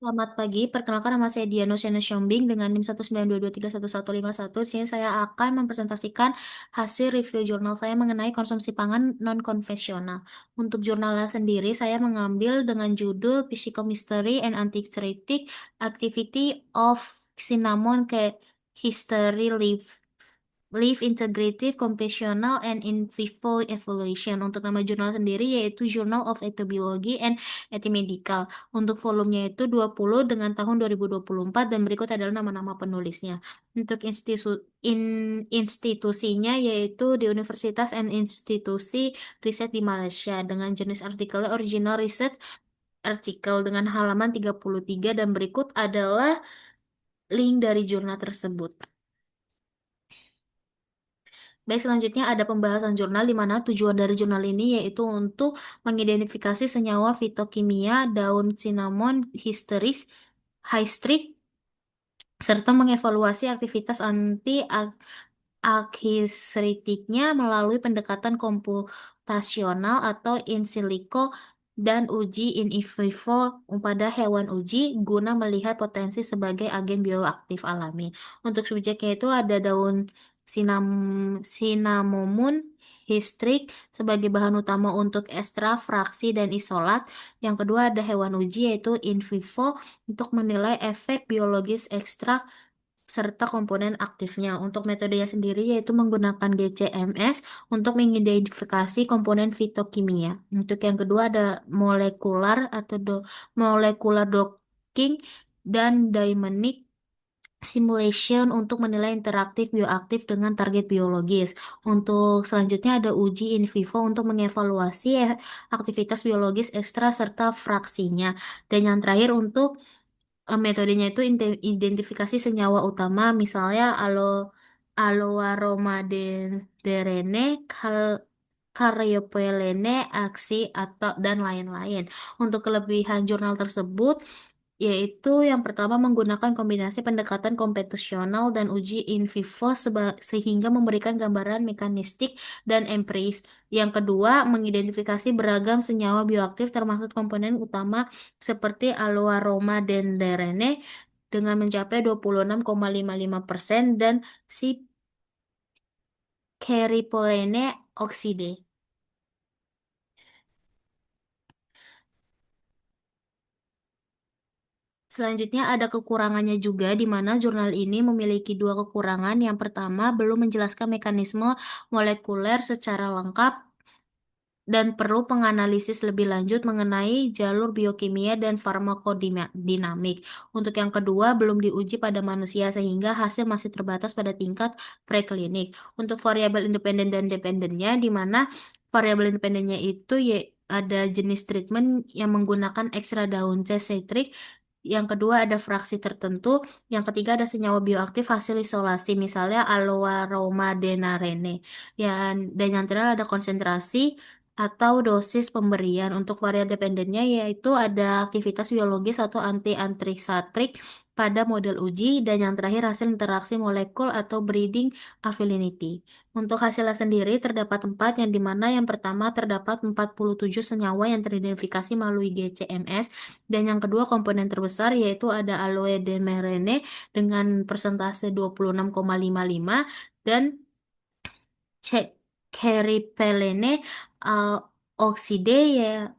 Selamat pagi, perkenalkan nama saya Diano Shena Shombing dengan NIM 192231151. Di sini saya akan mempresentasikan hasil review jurnal saya mengenai konsumsi pangan non-konvensional. Untuk jurnalnya sendiri, saya mengambil dengan judul Physicochemistry and Antitheoretic Activity of Cinnamon History Live Integrative, Computational, and In Vivo Evolution. Untuk nama jurnal sendiri yaitu Journal of Ecobiology and Ethimedical. Untuk volumenya itu 20 dengan tahun 2024 dan berikut adalah nama-nama penulisnya. Untuk institusinya yaitu di Universitas and Institusi Riset di Malaysia dengan jenis artikelnya Original Research Artikel dengan halaman 33 dan berikut adalah link dari jurnal tersebut. Baik, selanjutnya ada pembahasan jurnal di mana tujuan dari jurnal ini yaitu untuk mengidentifikasi senyawa fitokimia daun cinnamon hystrix serta mengevaluasi aktivitas anti-alkisritiknya melalui pendekatan komputasional atau in silico dan uji in vivo pada hewan uji guna melihat potensi sebagai agen bioaktif alami. Untuk subjeknya itu ada daun Cinnamomum hystrix sebagai bahan utama untuk ekstrak, fraksi, dan isolat. Yang kedua ada hewan uji yaitu in vivo untuk menilai efek biologis ekstrak serta komponen aktifnya. Untuk metodenya sendiri yaitu menggunakan GCMS untuk mengidentifikasi komponen fitokimia. Untuk yang kedua ada molekular atau molecular docking dan dynamic simulation untuk menilai interaktif bioaktif dengan target biologis. Untuk selanjutnya ada uji in vivo untuk mengevaluasi aktivitas biologis ekstra serta fraksinya. Dan yang terakhir untuk metodenya itu identifikasi senyawa utama, misalnya aloaromadenderene, karyopelene, aksi atau dan lain-lain. Untuk kelebihan jurnal tersebut yaitu yang pertama menggunakan kombinasi pendekatan komputasional dan uji in vivo sehingga memberikan gambaran mekanistik dan empiris. Yang kedua, mengidentifikasi beragam senyawa bioaktif termasuk komponen utama seperti aloe dendrene dengan mencapai 26,55% dan si Keripolene okside. Selanjutnya ada kekurangannya juga di mana jurnal ini memiliki dua kekurangan. Yang pertama, belum menjelaskan mekanisme molekuler secara lengkap dan perlu penganalisis lebih lanjut mengenai jalur biokimia dan farmakodinamik. Untuk yang kedua, belum diuji pada manusia sehingga hasil masih terbatas pada tingkat preklinik. Untuk variabel independen dan dependennya, di mana variabel independennya itu ada jenis treatment yang menggunakan ekstra daun C citric. Yang kedua ada fraksi tertentu. Yang ketiga ada senyawa bioaktif hasil isolasi, misalnya aloe aroma denarene. Dan yang terakhir ada konsentrasi atau dosis pemberian. Untuk varian dependennya yaitu ada aktivitas biologis atau anti-antrisatrik pada model uji. Dan yang terakhir hasil interaksi molekul atau breeding affinity. Untuk hasilnya sendiri terdapat 4 yang dimana yang pertama terdapat 47 senyawa yang teridentifikasi melalui GCMS dan yang kedua komponen terbesar yaitu ada aloe demerene dengan persentase 26,55 dan keripelene uh, okside ya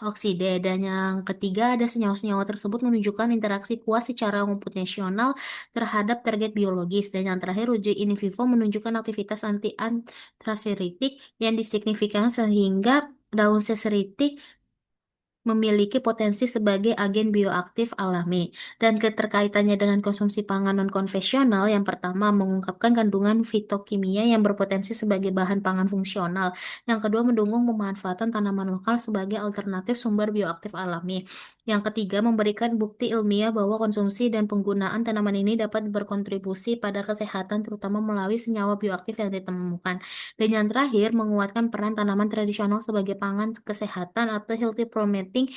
oksida dan yang ketiga ada senyawa-senyawa tersebut menunjukkan interaksi kuat secara komputasional terhadap target biologis dan yang terakhir uji in vivo menunjukkan aktivitas anti-antraseritik yang disignifikan sehingga daun seseritik memiliki potensi sebagai agen bioaktif alami. Dan keterkaitannya dengan konsumsi pangan non-konvensional, yang pertama mengungkapkan kandungan fitokimia yang berpotensi sebagai bahan pangan fungsional. Yang kedua mendukung pemanfaatan tanaman lokal sebagai alternatif sumber bioaktif alami. Yang ketiga memberikan bukti ilmiah bahwa konsumsi dan penggunaan tanaman ini dapat berkontribusi pada kesehatan terutama melalui senyawa bioaktif yang ditemukan. Dan yang terakhir, menguatkan peran tanaman tradisional sebagai pangan kesehatan atau healthy promoting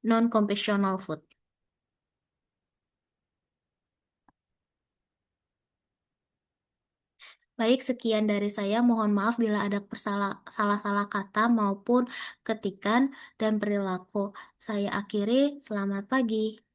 non-conventional food. Baik, sekian dari saya. Mohon maaf bila ada salah-salah kata maupun ketikan dan perilaku. Saya akhiri, selamat pagi.